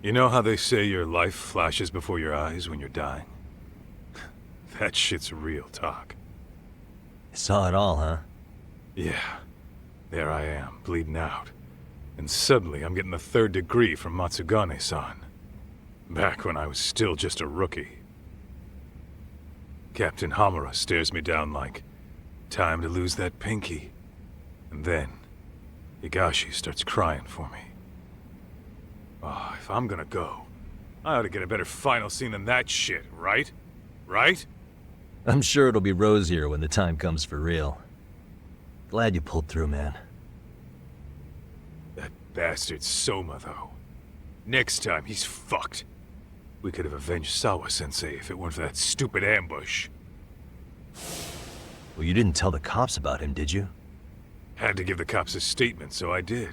You know how they say your life flashes before your eyes when you're dying? That shit's real talk. You saw it all, huh? Yeah. There I am, bleeding out. And suddenly I'm getting the 3rd degree from Matsugane-san. Back when I was still just a rookie. Captain Hamura stares me down like, time to lose that pinky. And then, Higashi starts crying for me. Oh, if I'm gonna go, I ought to get a better final scene than that shit, right? Right? I'm sure it'll be rosier when the time comes for real. Glad you pulled through, man. That bastard Soma, though. Next time, he's fucked. We could have avenged Sawa-sensei if it weren't for that stupid ambush. Well, you didn't tell the cops about him, did you? Had to give the cops a statement, so I did.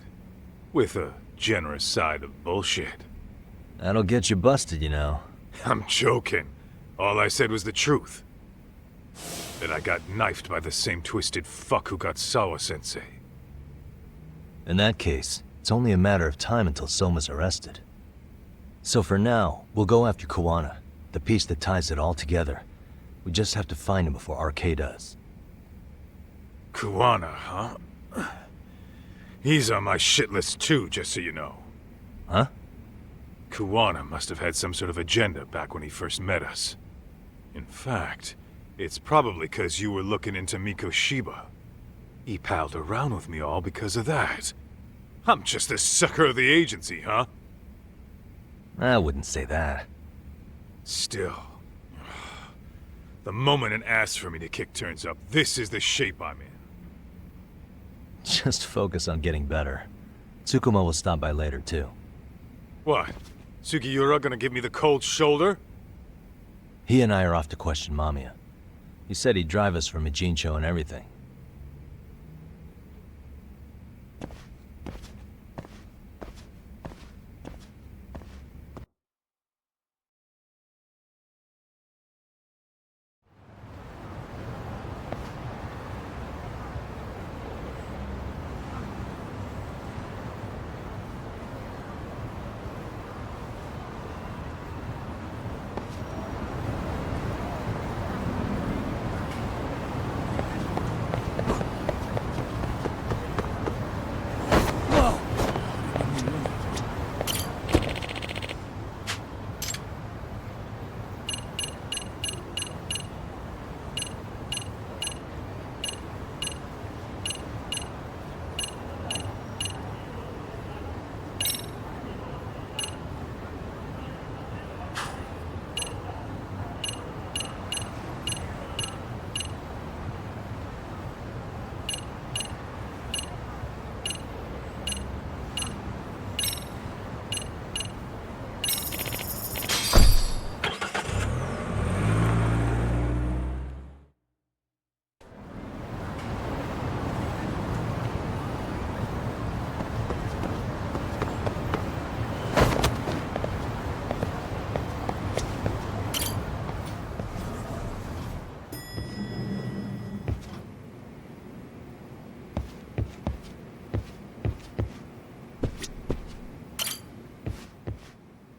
With a generous side of bullshit. That'll get you busted, you know. I'm joking. All I said was the truth. That I got knifed by the same twisted fuck who got Sawa-sensei. In that case, it's only a matter of time until Soma's arrested. So for now, we'll go after Kawana, the piece that ties it all together. We just have to find him before RK does. Kawana, huh? He's on my shit list too, just so you know. Huh? Kawana must have had some sort of agenda back when he first met us. In fact, it's probably because you were looking into Mikoshiba. He palled around with me all because of that. I'm just the sucker of the agency, huh? I wouldn't say that. Still. The moment an ass for me to kick turns up, this is the shape I'm in. Just focus on getting better. Tsukuma will stop by later, too. What? Sugiura gonna give me the cold shoulder? He and I are off to question Mamiya. He said he'd drive us from Mijincho and everything.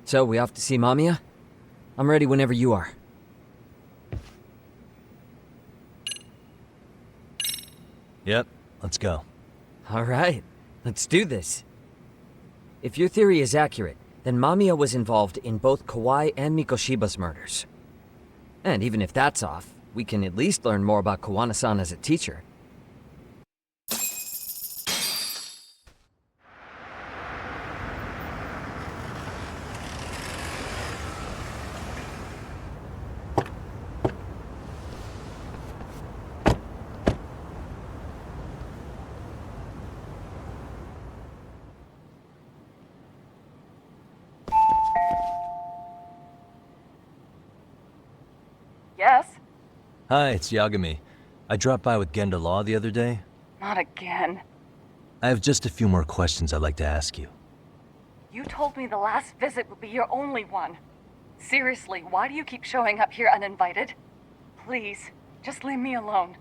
So, we off to see Mamiya? I'm ready whenever you are. Yep, let's go. Alright, let's do this. If your theory is accurate, then Mamiya was involved in both Kawai and Mikoshiba's murders. And even if that's off, we can at least learn more about Kawana-san as a teacher. Yes? Hi, it's Yagami. I dropped by with Genda Law the other day. Not again. I have just a few more questions I'd like to ask you. You told me the last visit would be your only one. Seriously, why do you keep showing up here uninvited? Please, just leave me alone.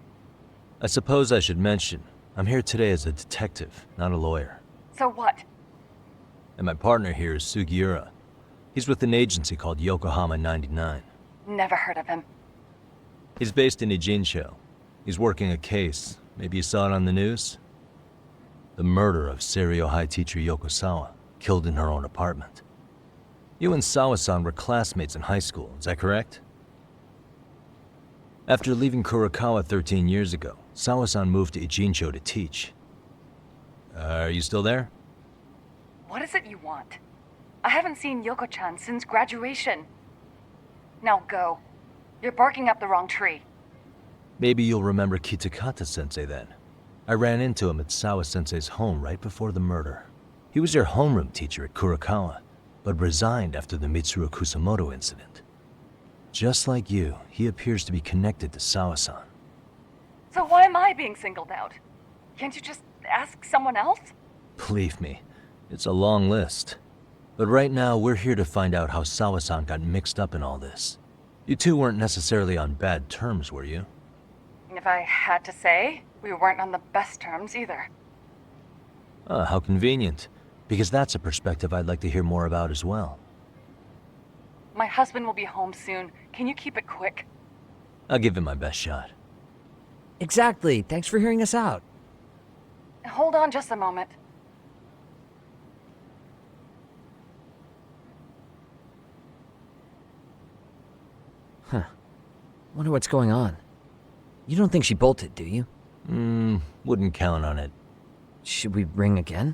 I suppose I should mention, I'm here today as a detective, not a lawyer. So what? And my partner here is Sugiura. He's with an agency called Yokohama 99. Never heard of him. He's based in Ijincho. He's working a case. Maybe you saw it on the news? The murder of Seiryo High teacher Yokosawa, killed in her own apartment. You and Sawa-san were classmates in high school, is that correct? After leaving Kurokawa 13 years ago, Sawa-san moved to Ijincho to teach. Are you still there? What is it you want? I haven't seen Yoko-chan since graduation. Now go. You're barking up the wrong tree. Maybe you'll remember Kitakata-sensei then. I ran into him at Sawa-sensei's home right before the murder. He was your homeroom teacher at Kurokawa, but resigned after the Mitsuru Kusamoto incident. Just like you, he appears to be connected to Sawa-san. So why am I being singled out? Can't you just ask someone else? Believe me, it's a long list. But right now, we're here to find out how Sawa-san got mixed up in all this. You two weren't necessarily on bad terms, were you? If I had to say, we weren't on the best terms either. Ah, how convenient. Because that's a perspective I'd like to hear more about as well. My husband will be home soon. Can you keep it quick? I'll give it my best shot. Exactly. Thanks for hearing us out. Hold on just a moment. Wonder what's going on. You don't think she bolted, do you? Wouldn't count on it. Should we ring again?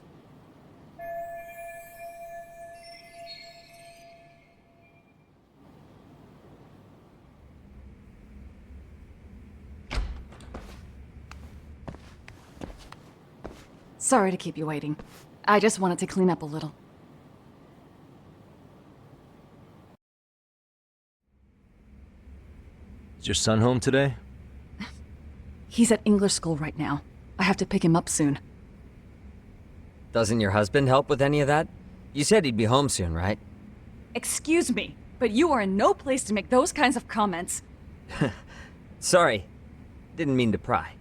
Sorry to keep you waiting. I just wanted to clean up a little. Is your son home today? He's at English school right now. I have to pick him up soon. Doesn't your husband help with any of that? You said he'd be home soon, right? Excuse me, but you are in no place to make those kinds of comments. Sorry. Didn't mean to pry.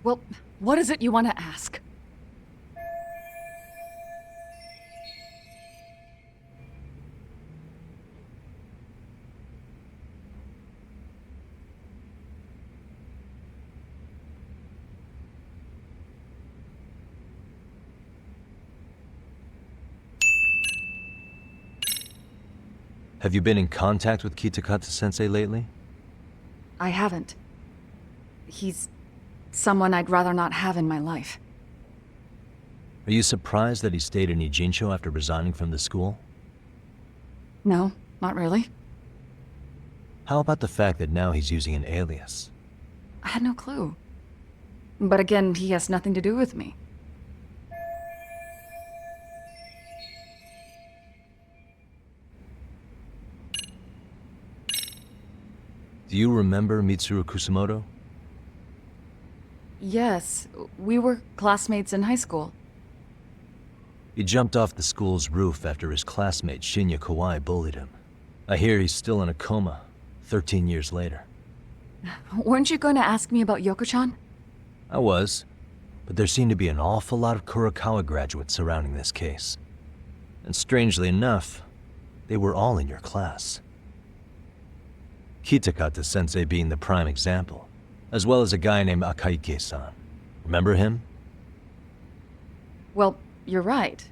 Well, what is it you want to ask? Have you been in contact with Kitakata-sensei lately? I haven't. He's someone I'd rather not have in my life. Are you surprised that he stayed in Ijincho after resigning from the school? No, not really. How about the fact that now he's using an alias? I had no clue. But again, he has nothing to do with me. Do you remember Mitsuru Kusamoto? Yes, we were classmates in high school. He jumped off the school's roof after his classmate Shinya Kawai bullied him. I hear he's still in a coma, 13 years later. Weren't you going to ask me about Yoko-chan? I was, but there seemed to be an awful lot of Kurokawa graduates surrounding this case. And strangely enough, they were all in your class. Kitakata-sensei being the prime example, as well as a guy named Akaike-san. Remember him? Well, you're right.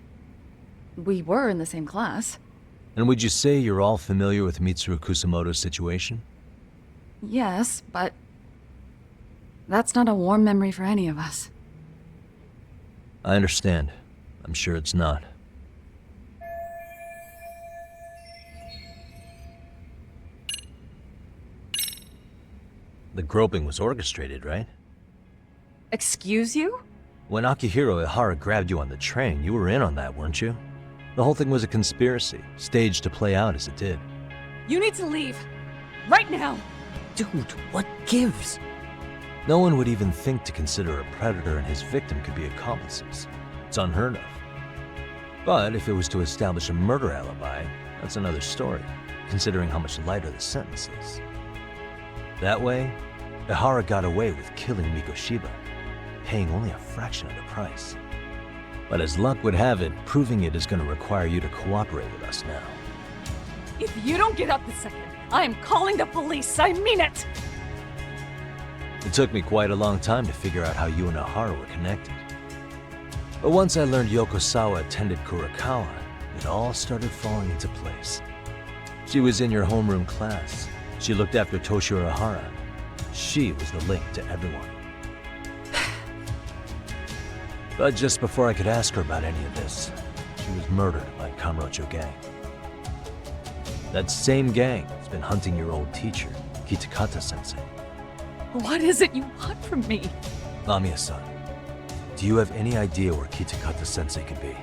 We were in the same class. And would you say you're all familiar with Mitsuru Kusamoto's situation? Yes, but that's not a warm memory for any of us. I understand. I'm sure it's not. The groping was orchestrated, right? Excuse you? When Akihiro Ihara grabbed you on the train, you were in on that, weren't you? The whole thing was a conspiracy, staged to play out as it did. You need to leave. Right now! Dude, what gives? No one would even think to consider a predator and his victim could be accomplices. It's unheard of. But if it was to establish a murder alibi, that's another story, considering how much lighter the sentence is. That way, Ihara got away with killing Mikoshiba, paying only a fraction of the price. But as luck would have it, proving it is going to require you to cooperate with us now. If you don't get up this second, I am calling the police. I mean it! It took me quite a long time to figure out how you and Ahara were connected. But once I learned Yokosawa attended Kurakawa, it all started falling into place. She was in your homeroom class. She looked after Toshiro Ahara. She was the link to everyone. But just before I could ask her about any of this, she was murdered by Kamurocho gang. That same gang has been hunting your old teacher, Kitakata-sensei. What is it you want from me? Mamiya-san, do you have any idea where Kitakata-sensei could be?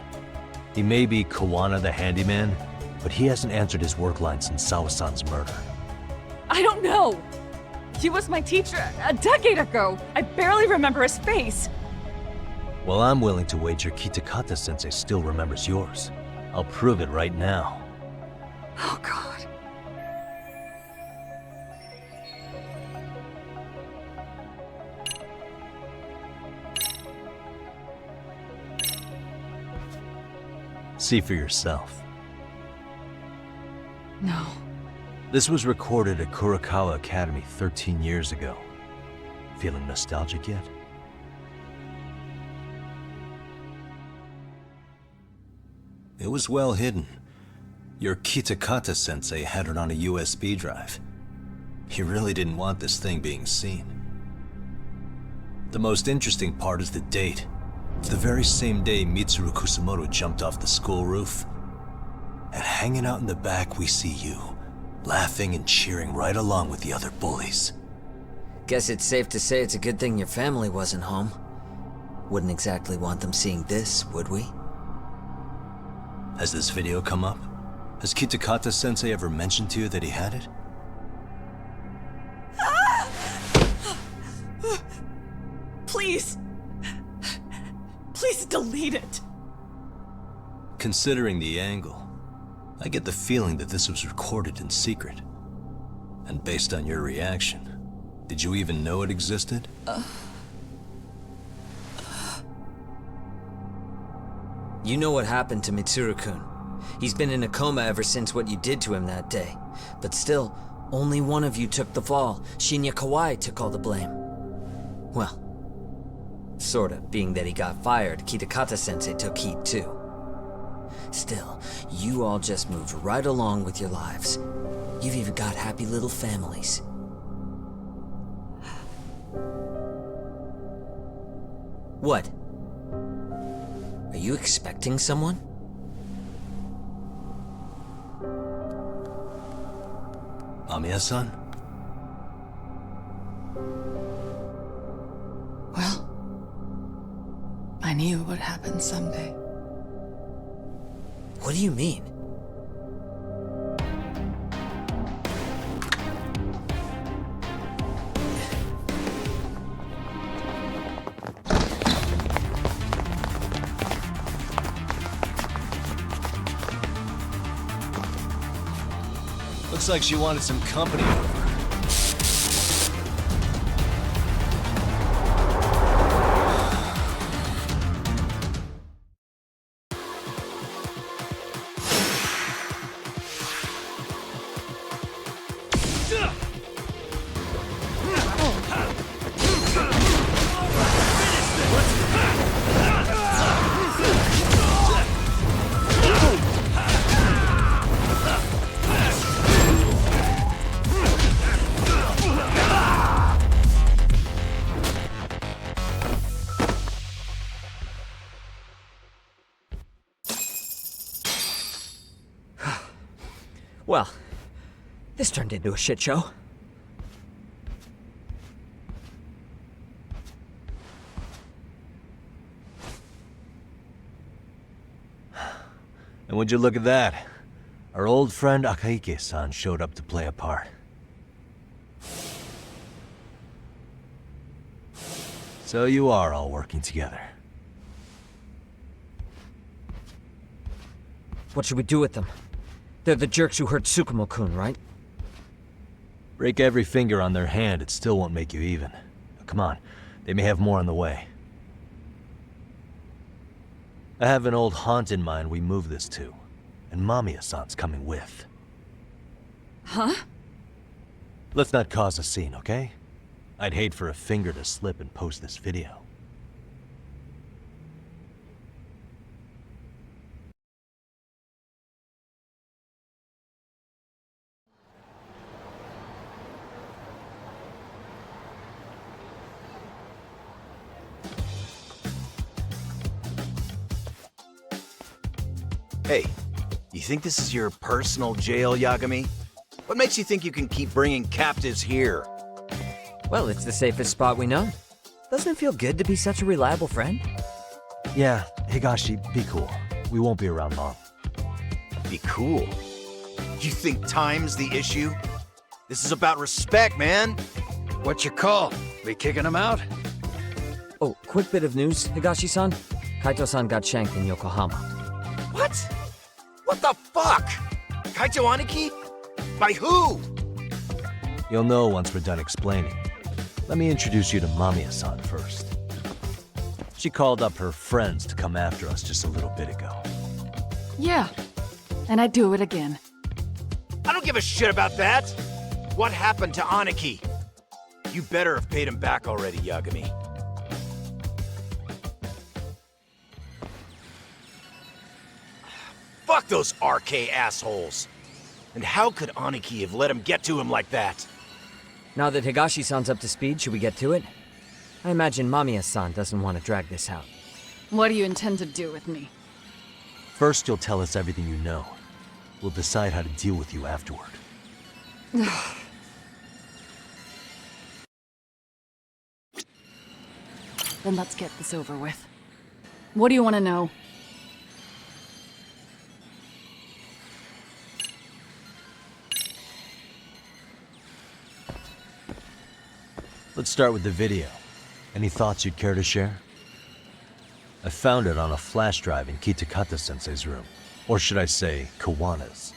He may be Kawana the handyman, but he hasn't answered his work line since Sawa-san's murder. I don't know! He was my teacher a decade ago. I barely remember his face. Well, I'm willing to wager Kitakata-sensei still remembers yours. I'll prove it right now. Oh, God. See for yourself. No. This was recorded at Kurakawa Academy 13 years ago. Feeling nostalgic yet? It was well hidden. Your Kitakata-sensei had it on a USB drive. He really didn't want this thing being seen. The most interesting part is the date. It's the very same day Mitsuru Kusamoto jumped off the school roof. And hanging out in the back, we see you, laughing and cheering right along with the other bullies. Guess it's safe to say it's a good thing your family wasn't home. Wouldn't exactly want them seeing this, would we? Has this video come up? Has Kitakata-sensei ever mentioned to you that he had it? Please. Please delete it. Considering the angle, I get the feeling that this was recorded in secret. And based on your reaction, did you even know it existed? You know what happened to Mitsuru-kun. He's been in a coma ever since what you did to him that day. But still, only one of you took the fall. Shinya Kawai took all the blame. Well, sorta, being that he got fired, Kitakata-sensei took heat too. Still, you all just moved right along with your lives. You've even got happy little families. What? Are you expecting someone? Mamiya-san? Well, I knew it would happen someday. What do you mean? Looks like she wanted some company over. Well, this turned into a shit show. And would you look at that? Our old friend Akahike-san showed up to play a part. So you are all working together. What should we do with them? They're the jerks who hurt Tsukumo-kun, right? Break every finger on their hand, it still won't make you even. Come on, they may have more on the way. I have an old haunt in mind we move this to, and Mamiya-san's coming with. Huh? Let's not cause a scene, okay? I'd hate for a finger to slip and post this video. Hey, you think this is your personal jail, Yagami? What makes you think you can keep bringing captives here? Well, it's the safest spot we know. Doesn't it feel good to be such a reliable friend? Yeah, Higashi, be cool. We won't be around long. Be cool. You think time's the issue? This is about respect, man. What's your call? We kicking him out? Oh, quick bit of news, Higashi-san. Kaito-san got shanked in Yokohama. What? What the fuck? Kaito Aniki? By who? You'll know once we're done explaining. Let me introduce you to Mamiya-san first. She called up her friends to come after us just a little bit ago. Yeah. And I'd do it again. I don't give a shit about that. What happened to Aniki? You better have paid him back already, Yagami. Fuck those RK assholes. And how could Aniki have let him get to him like that? Now that Higashi-san's up to speed, should we get to it? I imagine Mamiya-san doesn't want to drag this out. What do you intend to do with me? First, you'll tell us everything you know. We'll decide how to deal with you afterward. Then let's get this over with. What do you want to know? Let's start with the video. Any thoughts you'd care to share? I found it on a flash drive in Kitakata-sensei's room. Or should I say, Kawana's.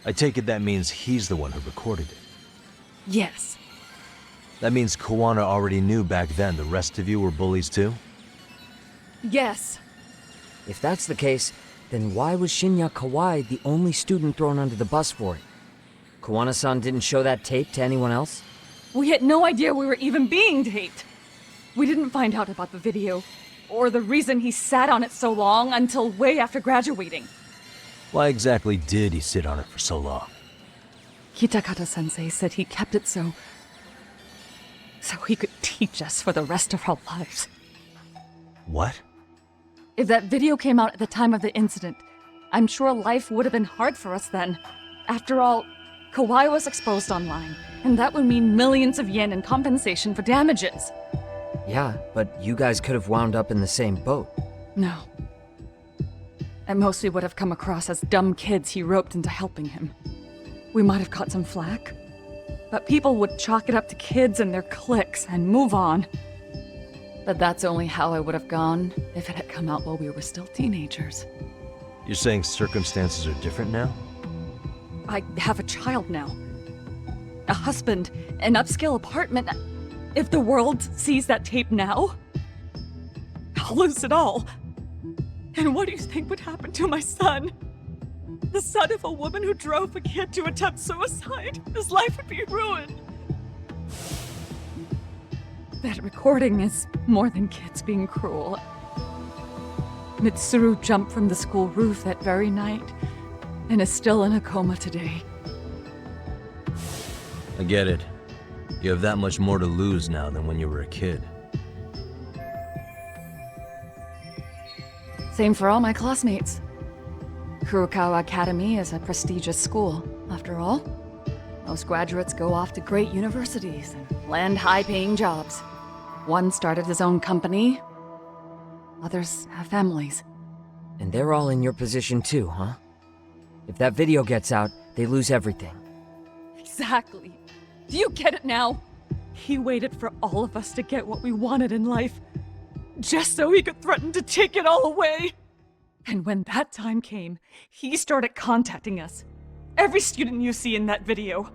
I take it that means he's the one who recorded it. Yes. That means Kawana already knew back then the rest of you were bullies too? Yes. If that's the case, then why was Shinya Kawai the only student thrown under the bus for it? Kawana-san didn't show that tape to anyone else? We had no idea we were even being taped. We didn't find out about the video, or the reason he sat on it so long until way after graduating. Why exactly did he sit on it for so long? Kitakata-sensei said he kept it so he could teach us for the rest of our lives. What? If that video came out at the time of the incident, I'm sure life would have been hard for us then. After all, Kawai was exposed online, and that would mean millions of yen in compensation for damages. Yeah, but you guys could have wound up in the same boat. No. At most we would have come across as dumb kids he roped into helping him. We might have caught some flack, but people would chalk it up to kids and their cliques and move on. But that's only how I would have gone if it had come out while we were still teenagers. You're saying circumstances are different now? I have a child now. A husband, an upscale apartment. If the world sees that tape now, I'll lose it all. And what do you think would happen to my son? The son of a woman who drove a kid to attempt suicide. His life would be ruined. That recording is more than kids being cruel. Mitsuru jumped from the school roof that very night and is still in a coma today. I get it. You have that much more to lose now than when you were a kid. Same for all my classmates. Kurokawa Academy is a prestigious school, after all. Most graduates go off to great universities and land high-paying jobs. One started his own company. Others have families. And they're all in your position too, huh? If that video gets out, they lose everything. Exactly. Do you get it now? He waited for all of us to get what we wanted in life, just so he could threaten to take it all away. And when that time came, he started contacting us. Every student you see in that video.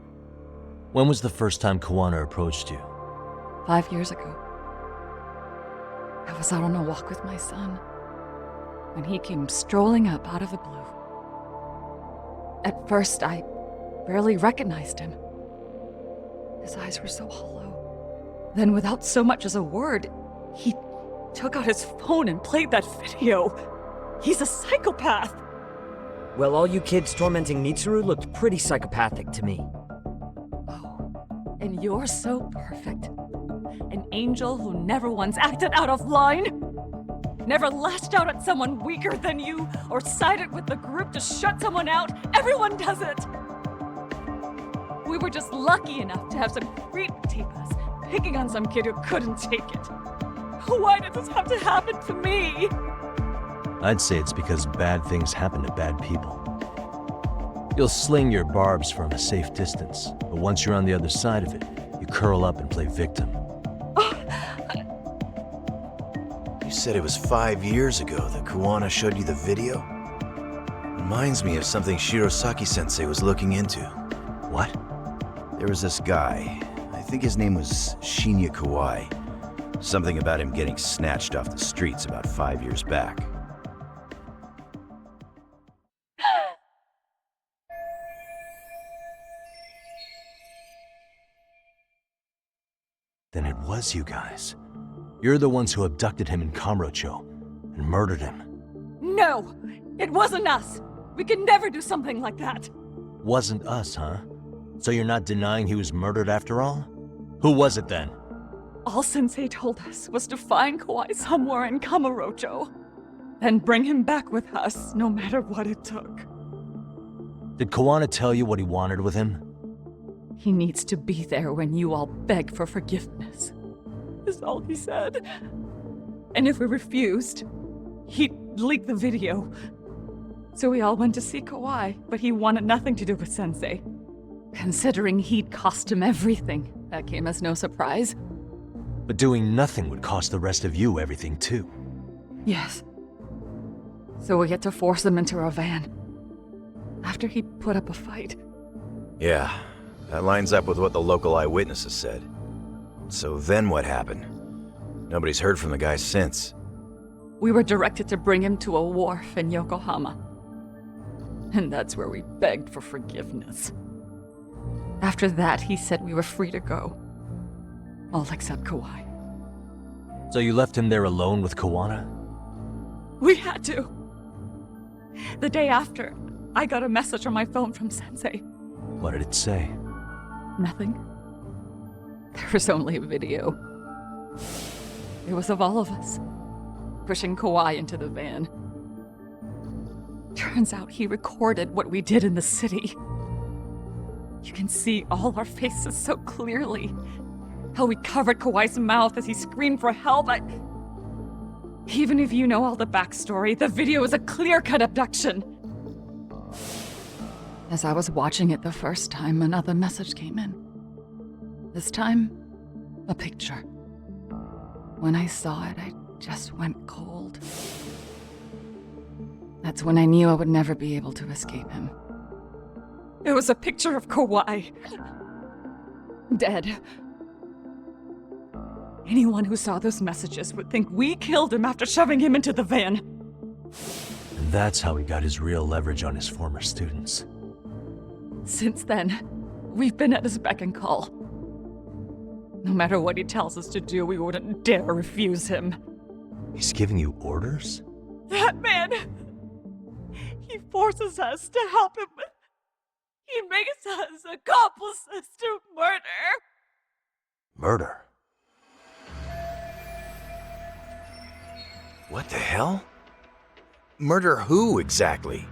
When was the first time Kawana approached you? 5 years ago. I was out on a walk with my son. when he came strolling up out of the blue. At first, I barely recognized him. His eyes were so hollow. Then, without so much as a word, he took out his phone and played that video. He's a psychopath! Well, all you kids tormenting Mitsuru looked pretty psychopathic to me. Oh, and you're so perfect. An angel who never once acted out of line. Never lashed out at someone weaker than you, or sided with the group to shut someone out. Everyone does it! We were just lucky enough to have some creep tape us, picking on some kid who couldn't take it. Why did this have to happen to me? I'd say it's because bad things happen to bad people. You'll sling your barbs from a safe distance, but once you're on the other side of it, you curl up and play victim. You said it was 5 years ago that Kuwana showed you the video? Reminds me of something Shirosaki-sensei was looking into. What? There was this guy. I think his name was Shinya Kawai. Something about him getting snatched off the streets about 5 years back. Then it was you guys. You're the ones who abducted him in Kamurocho and murdered him. No! It wasn't us! We could never do something like that! Wasn't us, huh? So you're not denying he was murdered after all? Who was it then? All Sensei told us was to find Kawai somewhere in Kamurocho, then bring him back with us, no matter what it took. Did Kuwana tell you what he wanted with him? He needs to be there when you all beg for forgiveness, is all he said. And if we refused, he'd leak the video. So we all went to see Kawai, but he wanted nothing to do with Sensei. Considering he'd cost him everything, that came as no surprise. But doing nothing would cost the rest of you everything too. Yes. So we had to force him into our van. After he put up a fight. Yeah, that lines up with what the local eyewitnesses said. So then what happened? Nobody's heard from the guy since. We were directed to bring him to a wharf in Yokohama. And that's where we begged for forgiveness. After that, he said we were free to go. All except Kawai. So you left him there alone with Kuwana? We had to. The day after, I got a message on my phone from Sensei. What did it say? Nothing. There was only a video. It was of all of us, pushing Kawai into the van. Turns out he recorded what we did in the city. You can see all our faces so clearly. How we covered Kawai's mouth as he screamed for help. Even if you know all the backstory, the video is a clear-cut abduction. As I was watching it the first time, another message came in. This time, a picture. When I saw it, I just went cold. That's when I knew I would never be able to escape him. It was a picture of Kawai. Dead. Anyone who saw those messages would think we killed him after shoving him into the van. And that's how he got his real leverage on his former students. Since then, we've been at his beck and call. No matter what he tells us to do, we wouldn't dare refuse him. He's giving you orders? That man! He forces us to help him. He makes us accomplices to murder. Murder? What the hell? Murder who, exactly?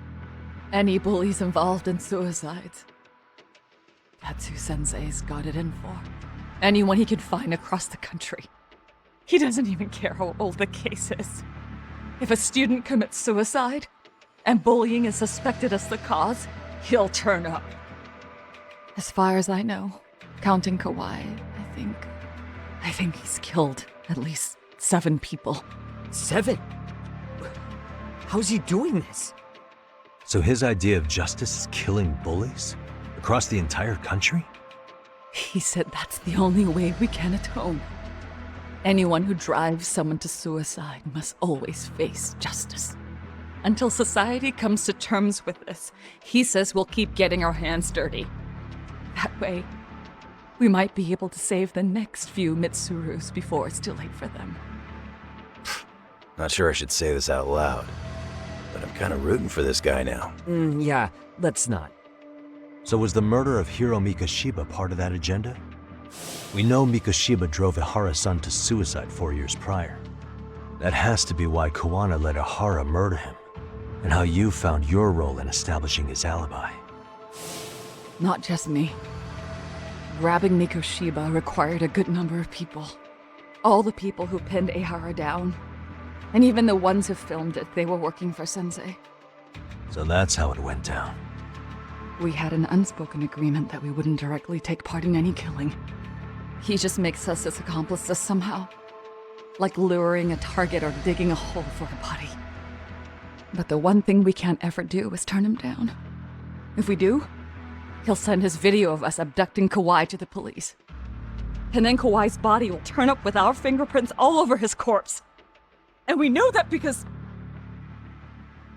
Any bullies involved in suicides. That's who Sensei's got it in for. Anyone he can find across the country. He doesn't even care how old the case is. If a student commits suicide, and bullying is suspected as the cause, he'll turn up. As far as I know, counting Kawai, I think he's killed at least 7 people. 7? How's he doing this? So his idea of justice is killing bullies? Across the entire country? He said that's the only way we can atone. Anyone who drives someone to suicide must always face justice. Until society comes to terms with this, he says we'll keep getting our hands dirty. That way, we might be able to save the next few Mitsurus before it's too late for them. Not sure I should say this out loud, but I'm kind of rooting for this guy now. Yeah, let's not. So was the murder of Hiro Mikoshiba part of that agenda? We know Mikoshiba drove Ihara-san to suicide 4 years prior. That has to be why Kawana let Ihara murder him, and how you found your role in establishing his alibi. Not just me. Grabbing Mikoshiba required a good number of people. All the people who pinned Ihara down. And even the ones who filmed it, they were working for Sensei. So that's how it went down. We had an unspoken agreement that we wouldn't directly take part in any killing. He just makes us his accomplices somehow. Like luring a target or digging a hole for a body. But the one thing we can't ever do is turn him down. If we do, he'll send his video of us abducting Kawai to the police. And then Kawai's body will turn up with our fingerprints all over his corpse. And we know that because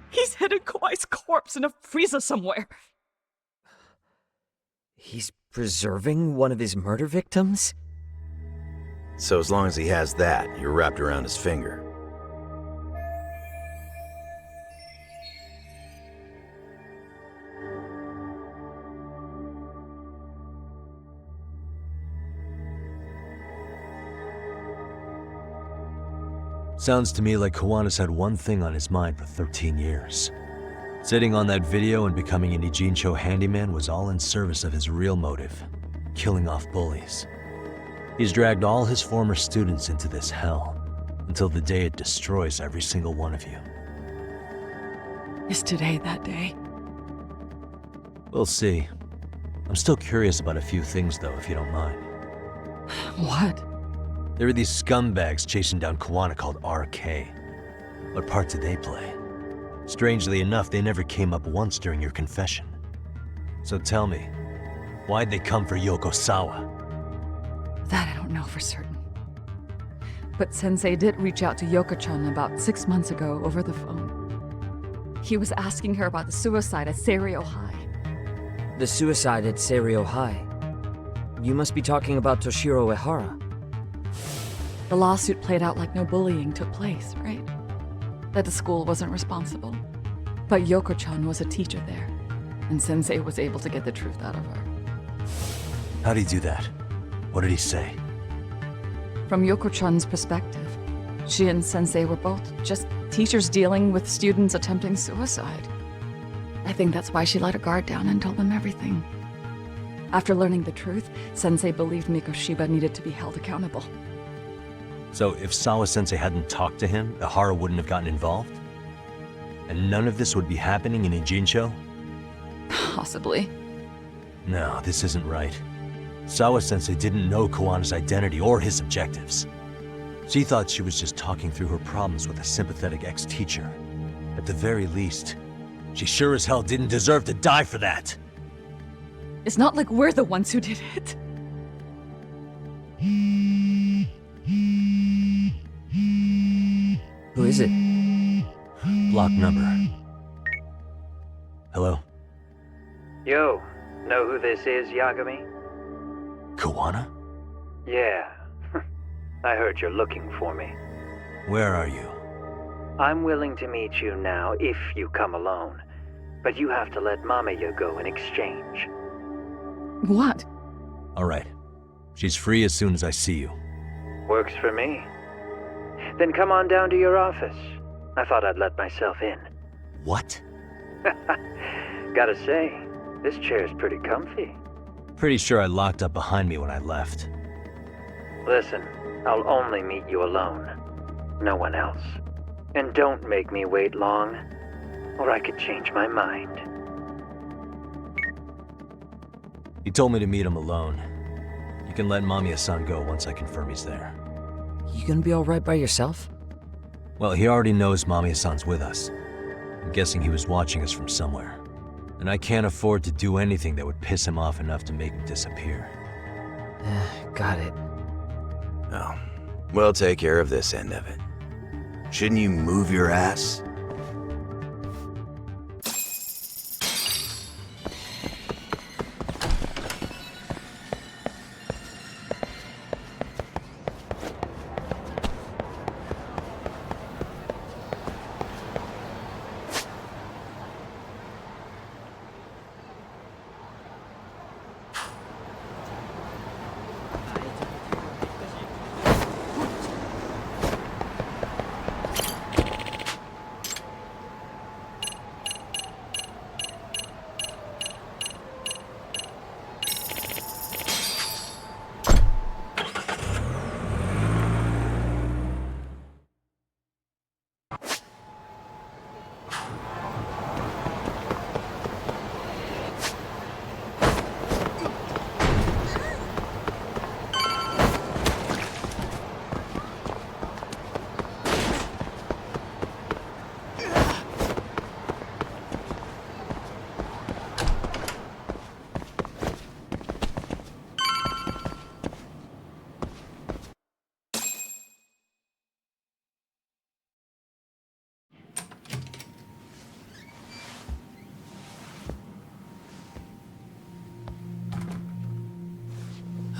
he's hidden Kawai's corpse in a freezer somewhere. He's preserving one of his murder victims? So as long as he has that, you're wrapped around his finger. Sounds to me like Kawana's had one thing on his mind for 13 years. Sitting on that video and becoming an Ijincho handyman was all in service of his real motive, killing off bullies. He's dragged all his former students into this hell, until the day it destroys every single one of you. Is today that day? We'll see. I'm still curious about a few things though, if you don't mind. What? There are these scumbags chasing down Kawana called RK. What part did they play? Strangely enough, they never came up once during your confession. So tell me, why'd they come for Yokosawa? That I don't know for certain. But Sensei did reach out to Yoko-chan about 6 months ago over the phone. He was asking her about the suicide at Seiryo High. The suicide at Seiryo High. You must be talking about Toshiro Ehara. The lawsuit played out like no bullying took place, right? That the school wasn't responsible. But Yoko-chan was a teacher there, and Sensei was able to get the truth out of her. How'd he do that? What did he say? From Yoko-chan's perspective, she and Sensei were both just teachers dealing with students attempting suicide. I think that's why she let her guard down and told them everything. After learning the truth, Sensei believed Mikoshiba needed to be held accountable. So if Sawa-sensei hadn't talked to him, Ihara wouldn't have gotten involved? And none of this would be happening in Ijincho? Possibly. No, this isn't right. Sawa-sensei didn't know Kawana's identity or his objectives. She thought she was just talking through her problems with a sympathetic ex-teacher. At the very least, she sure as hell didn't deserve to die for that! It's not like we're the ones who did it. Who is it? Block number. Hello? Yo, know who this is, Yagami? Kawana? Yeah. I heard you're looking for me. Where are you? I'm willing to meet you now if you come alone. But you have to let Mamiya go in exchange. What? Alright. She's free as soon as I see you. Works for me. Then come on down to your office. I thought I'd let myself in. What? Gotta say, this chair's pretty comfy. Pretty sure I locked up behind me when I left. Listen, I'll only meet you alone. No one else. And don't make me wait long, or I could change my mind. He told me to meet him alone. You can let Mamiya-san go once I confirm he's there. You gonna be alright by yourself? Well, he already knows Mamiya-san's with us. I'm guessing he was watching us from somewhere. And I can't afford to do anything that would piss him off enough to make him disappear. Got it. Oh, we'll take care of this end of it. Shouldn't you move your ass?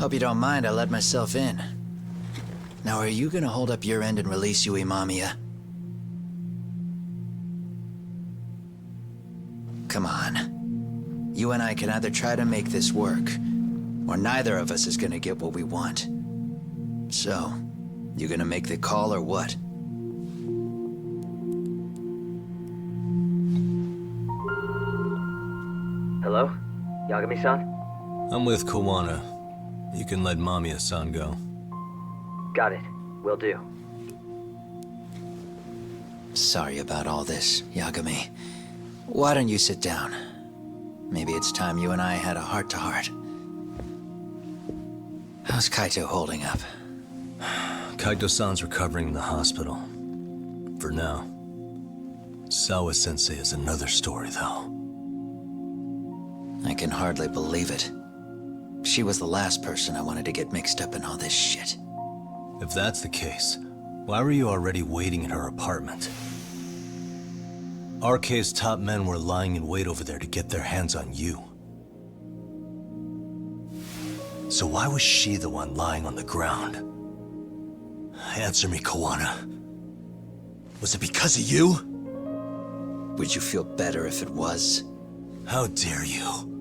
Hope you don't mind I let myself in. Now, are you gonna hold up your end and release Yui Mamiya? Come on. You and I can either try to make this work, or neither of us is gonna get what we want. So, you gonna make the call or what? Hello? Yagami-san? I'm with Kawana. You can let Mamiya-san go. Got it. Will do. Sorry about all this, Yagami. Why don't you sit down? Maybe it's time you and I had a heart-to-heart. How's Kaito holding up? Kaito-san's recovering in the hospital. For now. Sawa-sensei is another story, though. I can hardly believe it. She was the last person I wanted to get mixed up in all this shit. If that's the case, why were you already waiting in her apartment? RK's top men were lying in wait over there to get their hands on you. So why was she the one lying on the ground? Answer me, Kawana. Was it because of you? Would you feel better if it was? How dare you?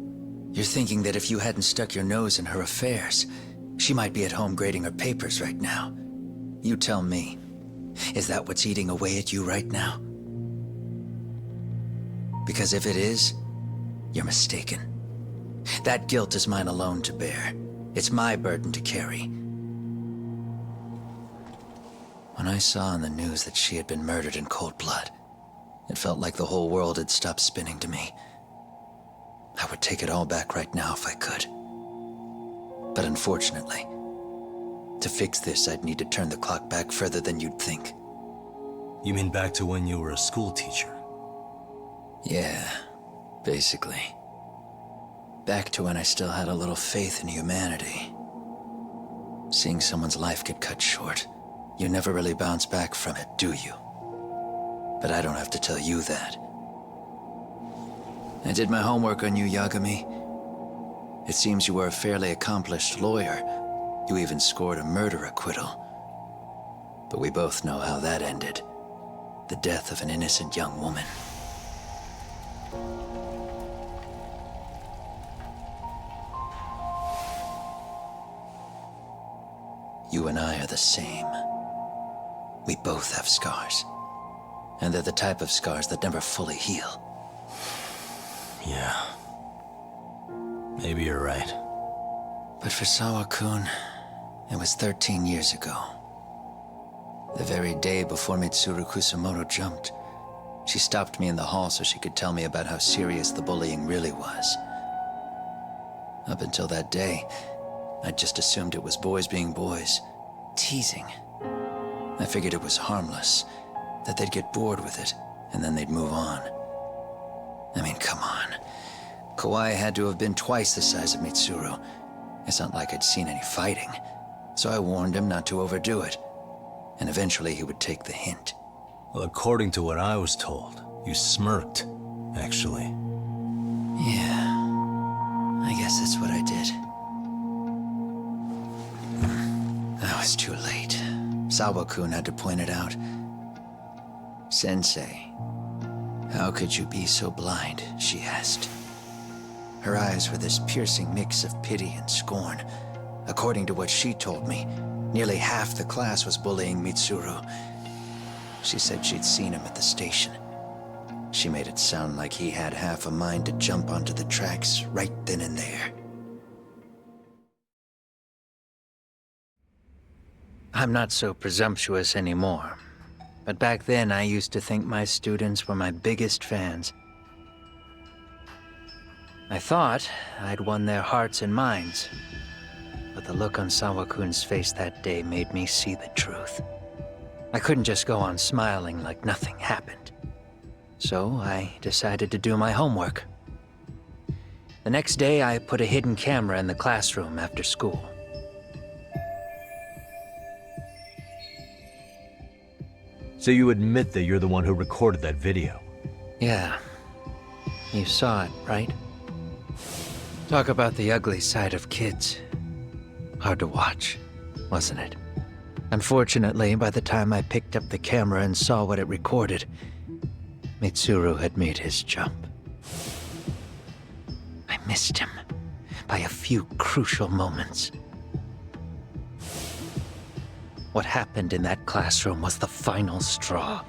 You're thinking that if you hadn't stuck your nose in her affairs, she might be at home grading her papers right now. You tell me. Is that what's eating away at you right now? Because if it is, you're mistaken. That guilt is mine alone to bear. It's my burden to carry. When I saw on the news that she had been murdered in cold blood, it felt like the whole world had stopped spinning to me. I would take it all back right now if I could. But unfortunately, to fix this, I'd need to turn the clock back further than you'd think. You mean back to when you were a school teacher? Yeah, basically. Back to when I still had a little faith in humanity. Seeing someone's life get cut short, you never really bounce back from it, do you? But I don't have to tell you that. I did my homework on you, Yagami. It seems you were a fairly accomplished lawyer. You even scored a murder acquittal. But we both know how that ended. The death of an innocent young woman. You and I are the same. We both have scars. And they're the type of scars that never fully heal. Yeah. Maybe you're right. But for Sawa-kun, it was 13 years ago. The very day before Mitsuru Kusamoto jumped, she stopped me in the hall so she could tell me about how serious the bullying really was. Up until that day, I'd just assumed it was boys being boys, teasing. I figured it was harmless, that they'd get bored with it, and then they'd move on. I mean, come on. Kawai had to have been twice the size of Mitsuru. It's not like I'd seen any fighting. So I warned him not to overdo it. And eventually he would take the hint. Well, according to what I was told, you smirked, actually. Yeah. I guess that's what I did. I was too late. Sawa-kun had to point it out. Sensei, how could you be so blind? She asked. Her eyes were this piercing mix of pity and scorn. According to what she told me, nearly half the class was bullying Mitsuru. She said she'd seen him at the station. She made it sound like he had half a mind to jump onto the tracks right then and there. I'm not so presumptuous anymore. But back then, I used to think my students were my biggest fans. I thought I'd won their hearts and minds. But the look on Sawa-kun's face that day made me see the truth. I couldn't just go on smiling like nothing happened. So I decided to do my homework. The next day, I put a hidden camera in the classroom after school. So you admit that you're the one who recorded that video? Yeah. You saw it, right? Talk about the ugly side of kids. Hard to watch, wasn't it? Unfortunately, by the time I picked up the camera and saw what it recorded, Mitsuru had made his jump. I missed him by a few crucial moments. What happened in that classroom was the final straw.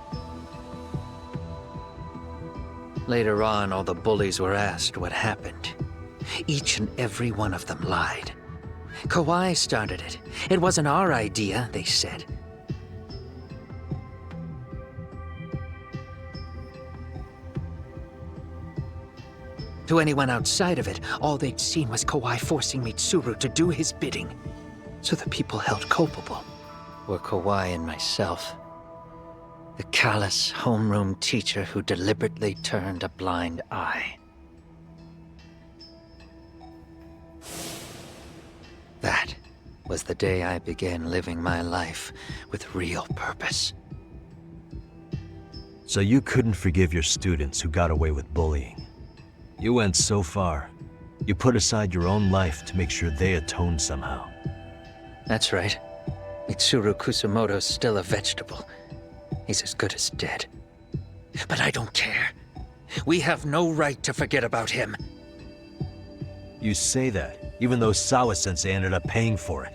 Later on, all the bullies were asked what happened. Each and every one of them lied. Kawai started it. It wasn't our idea, they said. To anyone outside of it, all they'd seen was Kawai forcing Mitsuru to do his bidding. So the people held culpable were Kawai and myself. The callous homeroom teacher who deliberately turned a blind eye. That was the day I began living my life with real purpose. So you couldn't forgive your students who got away with bullying. You went so far, you put aside your own life to make sure they atoned somehow. That's right. Mitsuru Kusumoto's still a vegetable. He's as good as dead. But I don't care. We have no right to forget about him. You say that, even though Sawa-sensei ended up paying for it.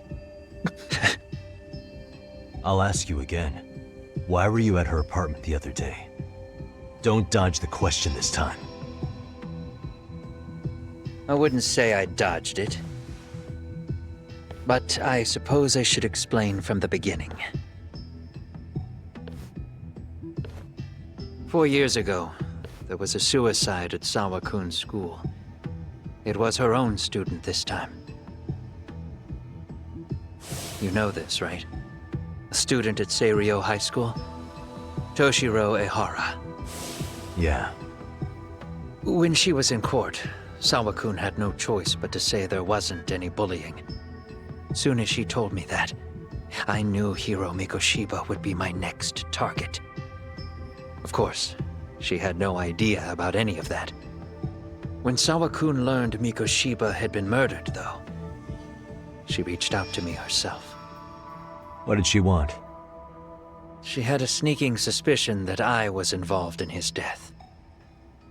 I'll ask you again. Why were you at her apartment the other day? Don't dodge the question this time. I wouldn't say I dodged it. But I suppose I should explain from the beginning. 4 years ago, there was a suicide at Sawa-kun's school. It was her own student this time. You know this, right? A student at Seiryo High School? Toshiro Ehara. Yeah. When she was in court, Sawa-kun had no choice but to say there wasn't any bullying. Soon as she told me that, I knew Hiro Mikoshiba would be my next target. Of course, she had no idea about any of that. When Sawa-kun learned Mikoshiba had been murdered, though, she reached out to me herself. What did she want? She had a sneaking suspicion that I was involved in his death.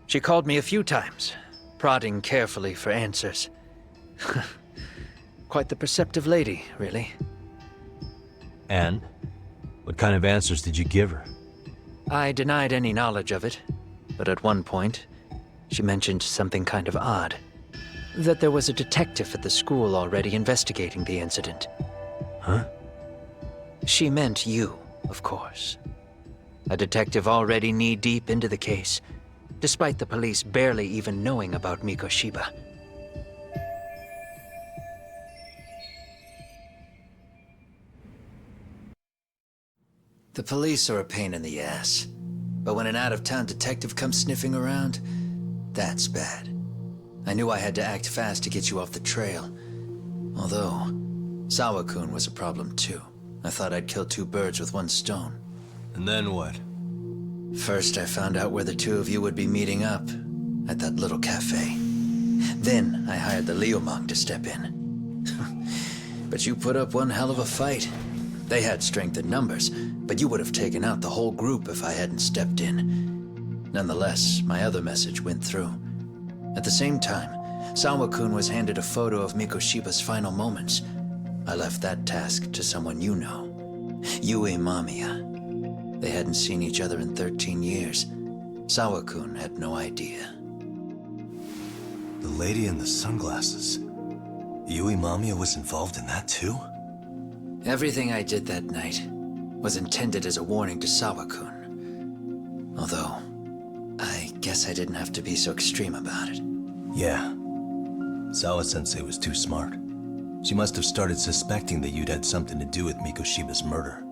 She called me a few times, prodding carefully for answers. Quite the perceptive lady, really. And? What kind of answers did you give her? I denied any knowledge of it, but at one point, she mentioned something kind of odd. That there was a detective at the school already investigating the incident. Huh? She meant you, of course. A detective already knee-deep into the case, despite the police barely even knowing about Mikoshiba. The police are a pain in the ass. But when an out-of-town detective comes sniffing around, that's bad. I knew I had to act fast to get you off the trail. Although, Sawa-kun was a problem too. I thought I'd kill two birds with one stone. And then what? First, I found out where the two of you would be meeting up, at that little cafe. Then, I hired the Liumang to step in. But you put up one hell of a fight. They had strength in numbers, but you would have taken out the whole group if I hadn't stepped in. Nonetheless, my other message went through. At the same time, Sawa-kun was handed a photo of Mikoshiba's final moments. I left that task to someone you know. Yui Mamiya. They hadn't seen each other in 13 years. Sawa-kun had no idea. The lady in the sunglasses. Yui Mamiya was involved in that too? Everything I did that night was intended as a warning to Sawa-kun. Although, I guess I didn't have to be so extreme about it. Yeah. Sawa-sensei was too smart. She must have started suspecting that you'd had something to do with Mikoshiba's murder.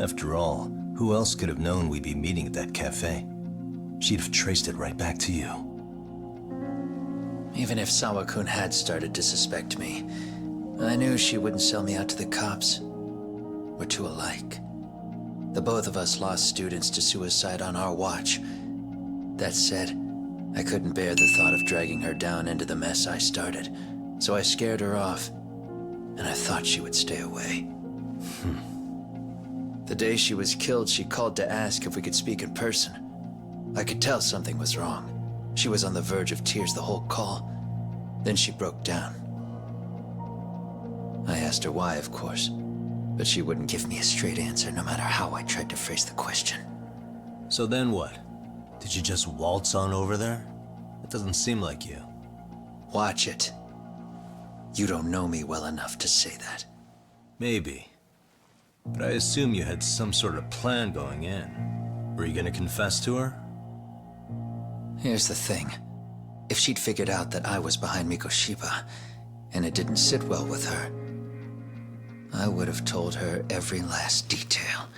After all, who else could have known we'd be meeting at that cafe? She'd have traced it right back to you. Even if Sawa-kun had started to suspect me, I knew she wouldn't sell me out to the cops. We're too alike. The both of us lost students to suicide on our watch. That said, I couldn't bear the thought of dragging her down into the mess I started, so I scared her off. and I thought she would stay away. The day she was killed, she called to ask if we could speak in person. I could tell something was wrong. She was on the verge of tears the whole call. Then she broke down. I asked her why, of course, but she wouldn't give me a straight answer no matter how I tried to phrase the question. So then what? Did you just waltz on over there? It doesn't seem like you. Watch it. You don't know me well enough to say that. Maybe. But I assume you had some sort of plan going in. Were you gonna confess to her? Here's the thing. If she'd figured out that I was behind Mikoshiba, and it didn't sit well with her, I would have told her every last detail.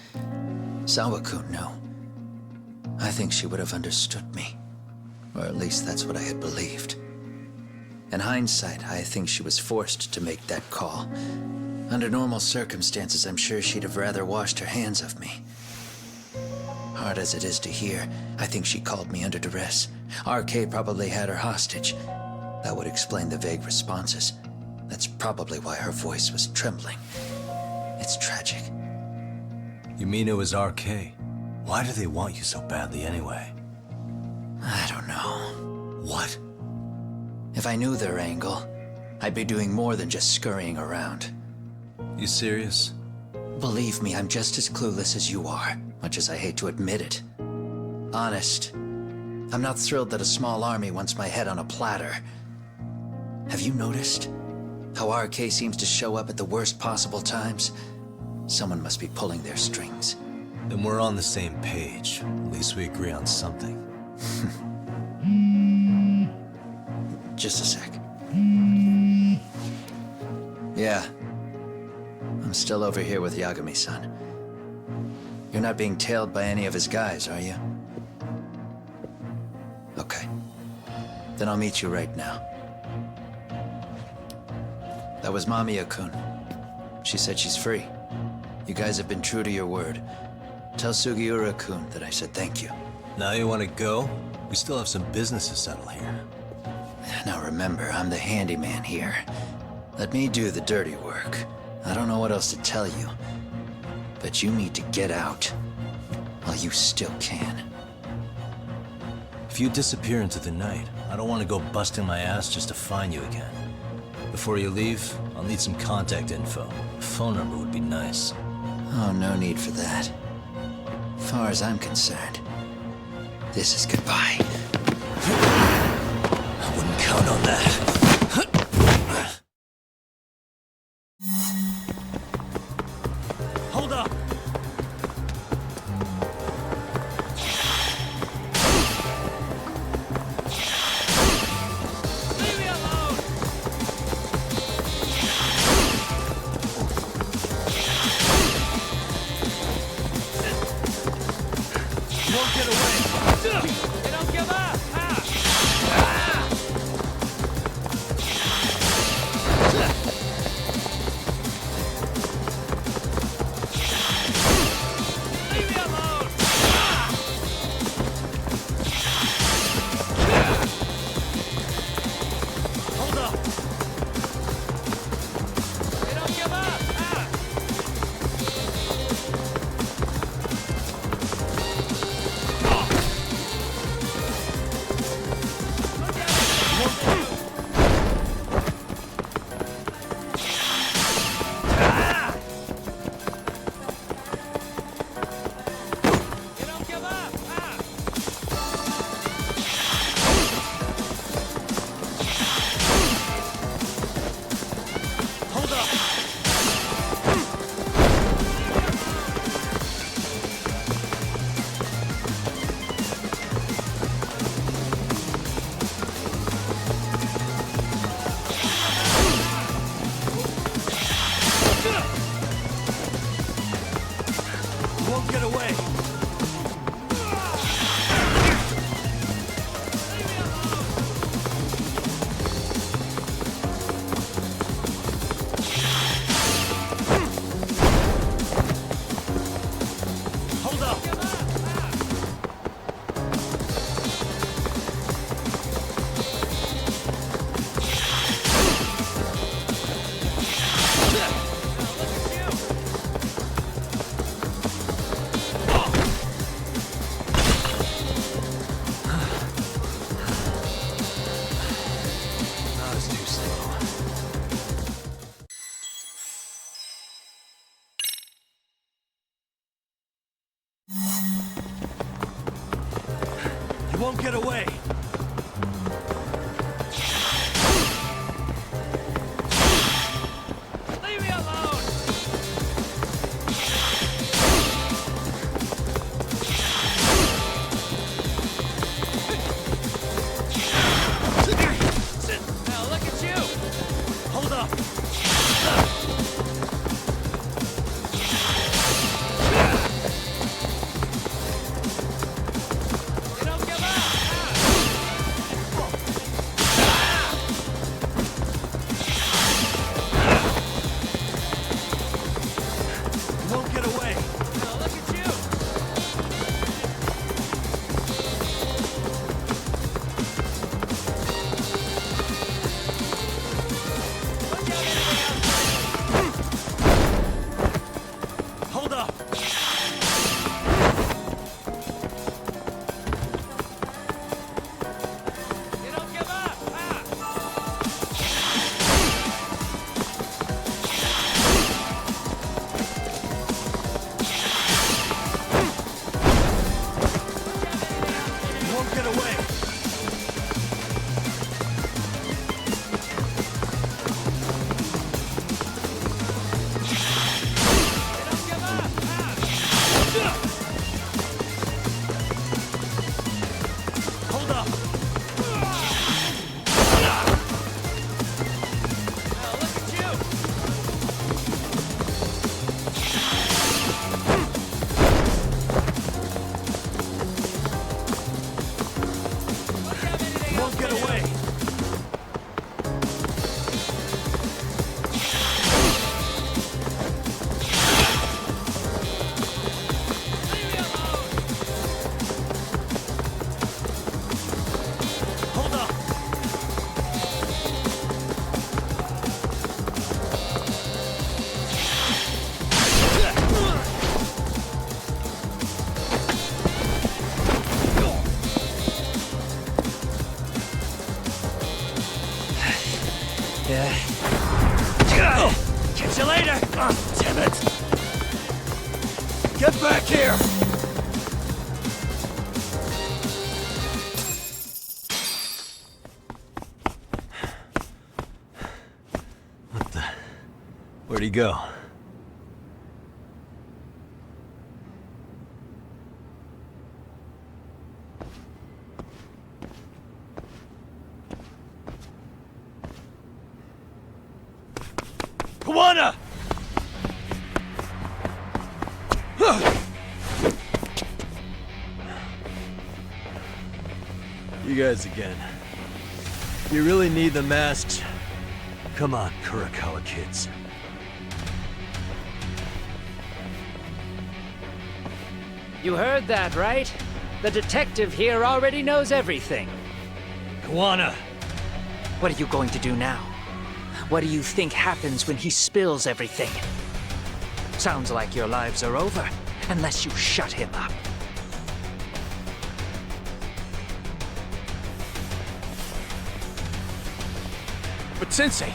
Sawakun knew. I think she would have understood me. Or at least that's what I had believed. In hindsight, I think she was forced to make that call. Under normal circumstances, I'm sure she'd have rather washed her hands of me. Hard as it is to hear, I think she called me under duress. RK probably had her hostage. That would explain the vague responses. That's probably why her voice was trembling. It's tragic. You mean it was RK? Why do they want you so badly anyway? I don't know. What? If I knew their angle, I'd be doing more than just scurrying around. You serious? Believe me, I'm just as clueless as you are, much as I hate to admit it. Honest, I'm not thrilled that a small army wants my head on a platter. Have you noticed how RK seems to show up at the worst possible times? Someone must be pulling their strings. Then we're on the same page. At least we agree on something. Just a sec. Yeah. I'm still over here with Yagami-san. You're not being tailed by any of his guys, are you? Okay. Then I'll meet you right now. That was Mamiya-kun. She said she's free. You guys have been true to your word. Tell Sugiura-kun that I said thank you. Now you want to go? We still have some business to settle here. Now remember, I'm the handyman here. Let me do the dirty work. I don't know what else to tell you, but you need to get out while you still can. If you disappear into the night, I don't want to go busting my ass just to find you again. Before you leave, I'll need some contact info. A phone number would be nice. Oh, no need for that. As far as I'm concerned, this is goodbye. I wouldn't count on that. Hold up! Leave me alone! You won't get away! They don't give up! Leave me alone! Hold up! They don't give up! You won't get away. Leave me alone! Now look at you! Hold up. You don't give up! You won't get away. Now look at you! Hold up. You don't give up! You won't get away. Hold up. Now look at you! You won't get away. Hold up. Yeah. Catch you later! Damn it! Get back here! What the? Where'd he go? Kawana! You guys again. You really need the masks? Come on, Kurakawa kids. You heard that, right? The detective here already knows everything. Kawana! What are you going to do now? What do you think happens when he spills everything? Sounds like your lives are over, unless you shut him up. But Sensei,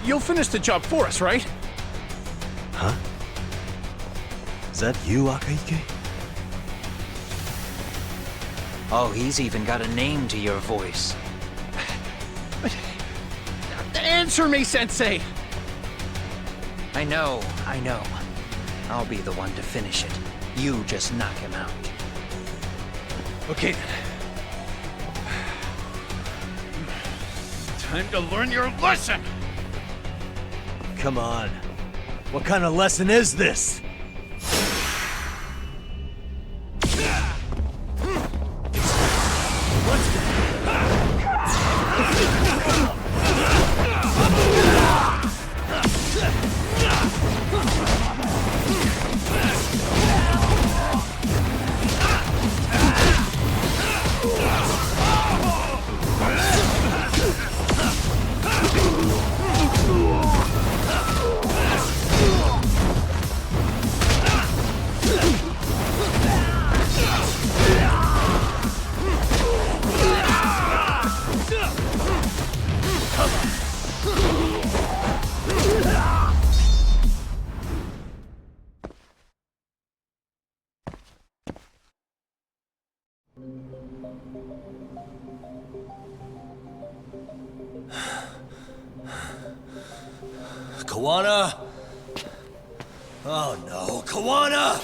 you'll finish the job for us, right? Huh? Is that you, Akaike? Oh, he's even got a name to your voice. Answer me, Sensei! I know. I'll be the one to finish it. You just knock him out. Okay then. Time to learn your lesson! Come on. What kind of lesson is this? Kawana! Oh no, Kawana!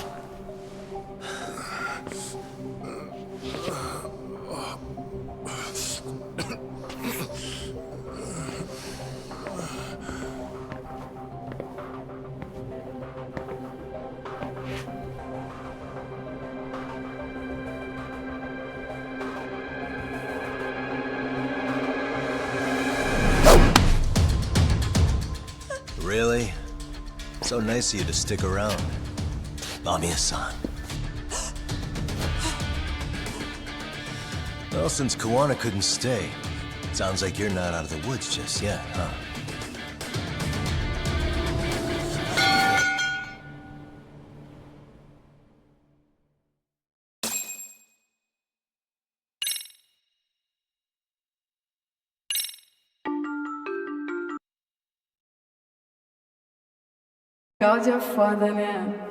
Really? So nice of you to stick around. Mamiya-san. Well, since Kawana couldn't stay, sounds like you're not out of the woods just yet, huh? How's your father now?